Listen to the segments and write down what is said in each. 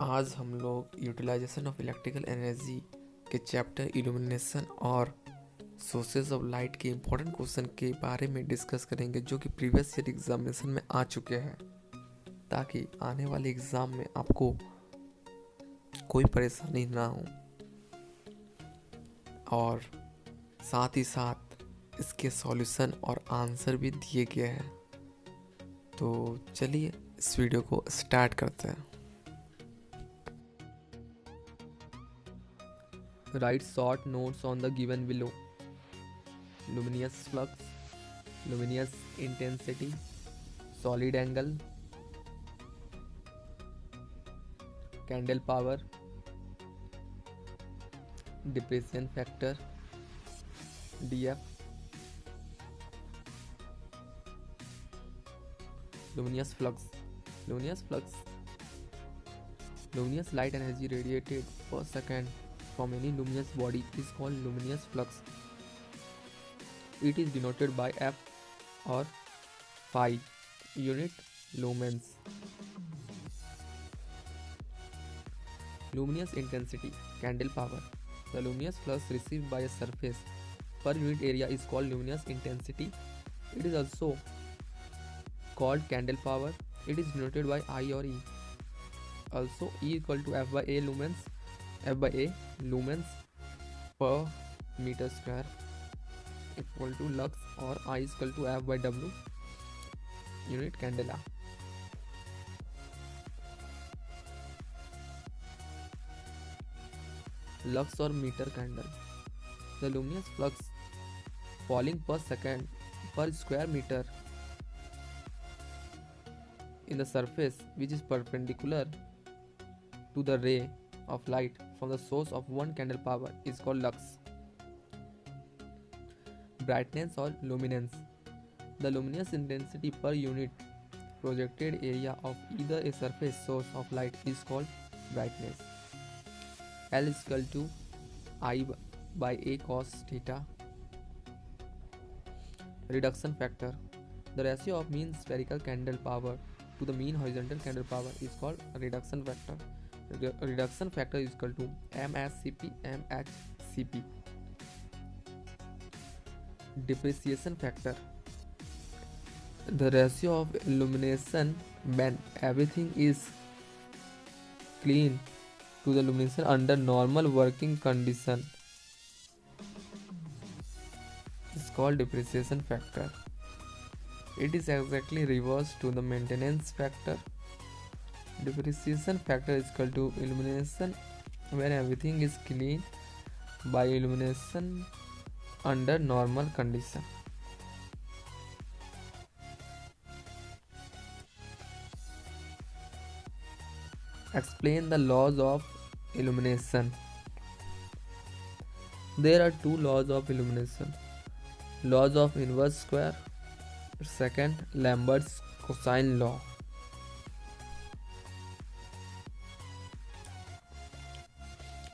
आज हम लोग यूटिलाइजेशन ऑफ इलेक्ट्रिकल एनर्जी के चैप्टर इल्यूमिनेशन और सोर्सेज ऑफ लाइट के इम्पोर्टेंट क्वेश्चन के बारे में डिस्कस करेंगे जो कि प्रीवियस ईयर एग्जामिनेशन में आ चुके हैं, ताकि आने वाले एग्ज़ाम में आपको कोई परेशानी ना हो और साथ ही साथ इसके सॉल्यूशन और आंसर भी दिए गए हैं। तो चलिए इस वीडियो को स्टार्ट करते हैं। Write short notes on the given below. Luminous flux, luminous intensity, solid angle, candle power, depreciation factor, dF, luminous flux. Luminous light energy radiated per second from any luminous body is called luminous flux. It is denoted by F or phi, unit lumens. Luminous intensity, candle power. The luminous flux received by a surface per unit area is called luminous intensity. It is also called candle power. It is denoted by I or E. Also, E equal to F by A lumens per meter square equal to lux, or I is equal to F by W unit candela. Lux or meter candle. The luminous flux falling per second per square meter in the surface which is perpendicular to the ray of light from the source of one candle power is called lux. Brightness or luminance. The luminous intensity per unit projected area of either a surface source of light is called brightness. L is equal to I by A cos theta. Reduction factor. The ratio of mean spherical candle power to the mean horizontal candle power is called reduction factor. Reduction factor is equal to MHCP. Depreciation factor. The ratio of illumination when everything is clean to the illumination under normal working condition is called depreciation factor. It is exactly reverse to the maintenance factor. Depreciation factor is equal to illumination when everything is clean by illumination under normal condition. Explain the laws of illumination. There are two laws of illumination. Laws of inverse square. Second, Lambert's cosine law.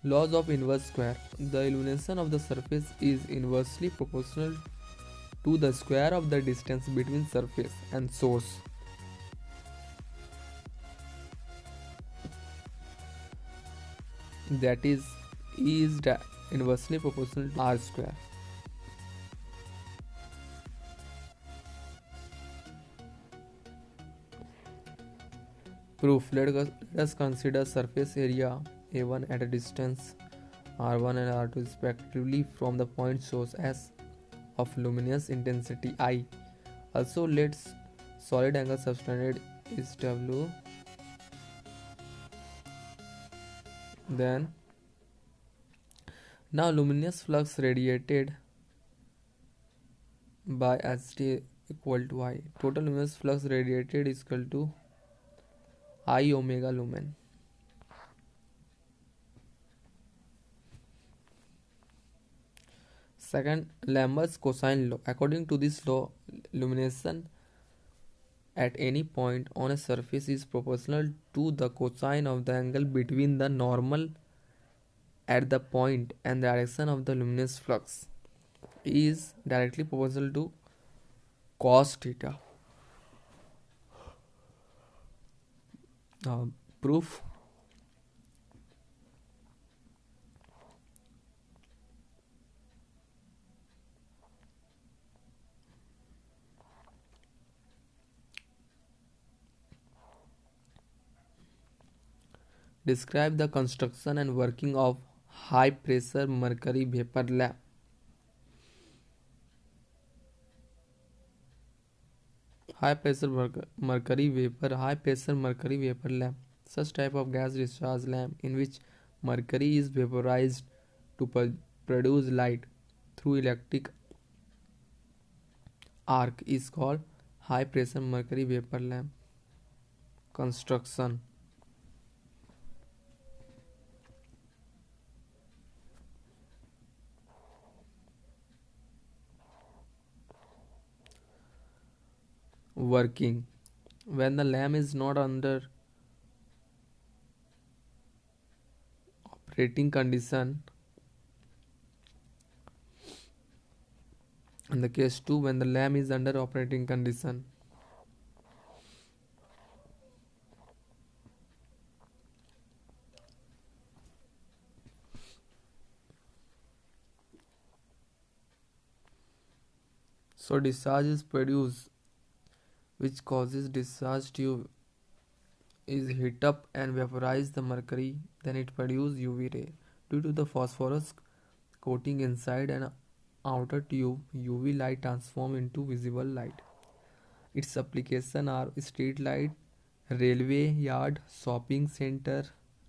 Laws of inverse square. The illumination of the surface is inversely proportional to the square of the distance between surface and source. That is, E is inversely proportional to R square. Proof. Let us consider surface area A1 at a distance R1 and R2 respectively from the point source S of luminous intensity I. Also, let solid angle subtended is W. Then, now luminous flux radiated by HT equal to I. Total luminous flux radiated is equal to I omega lumen. Second, Lambert's cosine law. According to this law, illumination at any point on a surface is proportional to the cosine of the angle between the normal at the point and the direction of the luminous flux is directly proportional to cos theta. Proof. Describe the construction and working of high pressure mercury vapor lamp. High pressure mercury vapor lamp. Such type of gas discharge lamp in which mercury is vaporized to produce light through electric arc is called high pressure mercury vapor lamp. Construction. Working. When the lamp is not under operating condition. In the case 2, when the lamp is under operating condition. So discharge is produced, which causes discharge tube is heat up and vaporize the mercury, then it produces UV ray. Due to the phosphorus coating inside an outer tube, UV light transform into visible light. Its application are street light, railway yard, shopping center,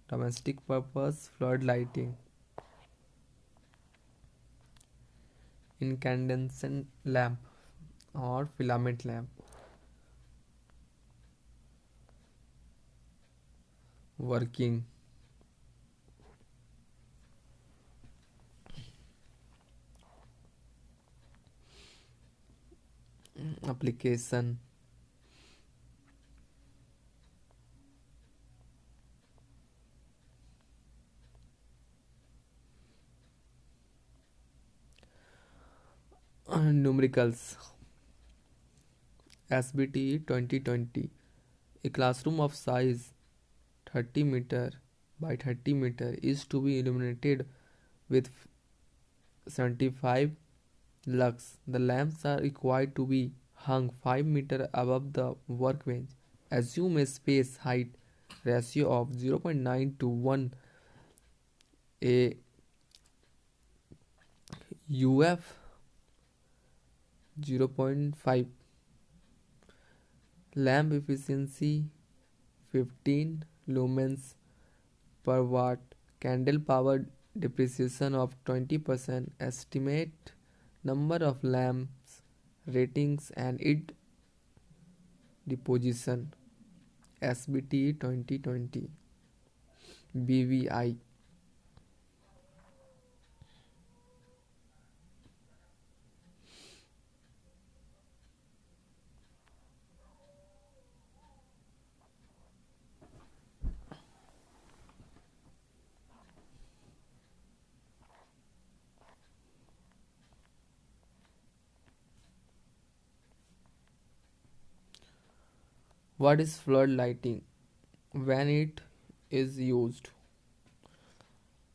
domestic purpose, flood lighting. Incandescent lamp or filament lamp. Working. Application. Numericals. SBTE 2020. A classroom of size 30 meter by 30 meter is to be illuminated with 75 lux. The lamps are required to be hung 5 meter above the workbench. Assume a space height ratio of 0.9 to 1. A UF 0.5. Lamp efficiency 15 lumens per watt. Candle power depreciation of 20%. Estimate number of lamps ratings and its deposition. SBT 2020. BVI. What is flood lighting? When it is used.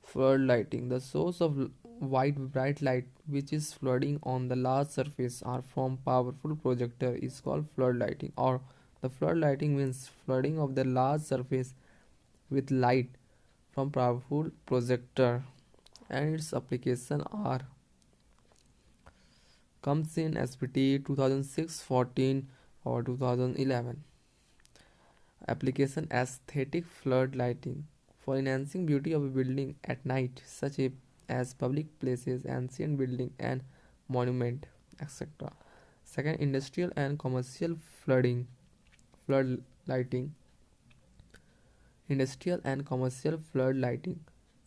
Flood lighting. The source of white bright light which is flooding on the large surface or from powerful projector is called flood lighting, or the flood lighting means flooding of the large surface with light from powerful projector, and its application are comes in SPT 2006, 14 or 2011. Application: aesthetic flood lighting for enhancing beauty of a building at night, such as public places, ancient building and monument, etc. Second, industrial and commercial flood lighting. Industrial and commercial flood lighting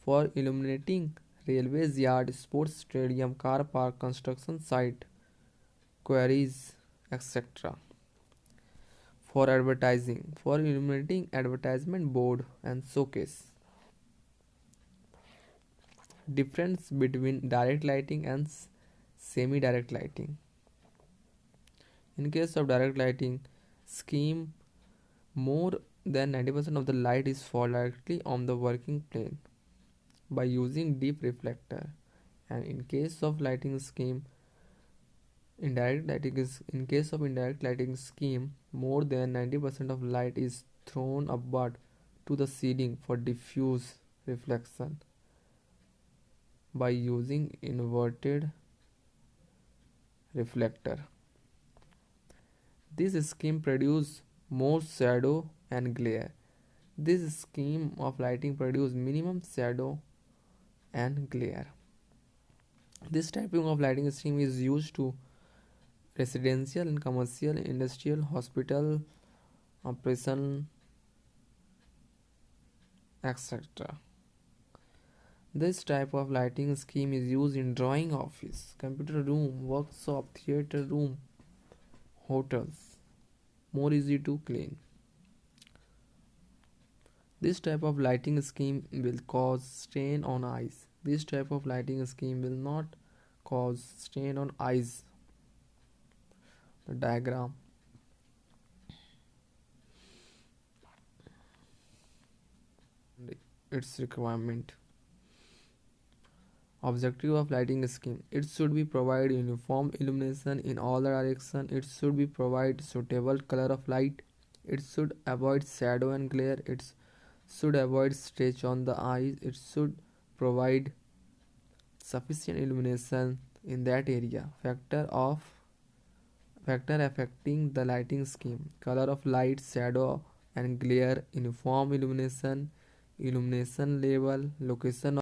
for illuminating railways, yard, sports stadium, car park, construction site, quarries, etc. For advertising, for illuminating advertisement board and showcase. Difference between direct lighting and semi-direct lighting. In case of direct lighting scheme, more than 90% of the light is fall directly on the working plane by using deep reflector. And in case of indirect lighting scheme, more than 90% of light is thrown upward to the ceiling for diffuse reflection by using inverted reflector. This scheme produces more shadow and glare. This scheme of lighting produces minimum shadow and glare. This typing of lighting scheme is used to residential and commercial, industrial, hospital, operation, etc. This type of lighting scheme is used in drawing office, computer room, workshop, theater room, hotels. More easy to clean. This type of lighting scheme will cause strain on eyes. This type of lighting scheme will not cause strain on eyes. The diagram. Its requirement. Objective of lighting scheme. It should be provide uniform illumination in all the direction. It should be provide suitable color of light. It should avoid shadow and glare. It should avoid stretch on the eyes. It should provide sufficient illumination in that area. Factor affecting the lighting scheme: color of light, shadow and glare, uniform illumination, illumination level, location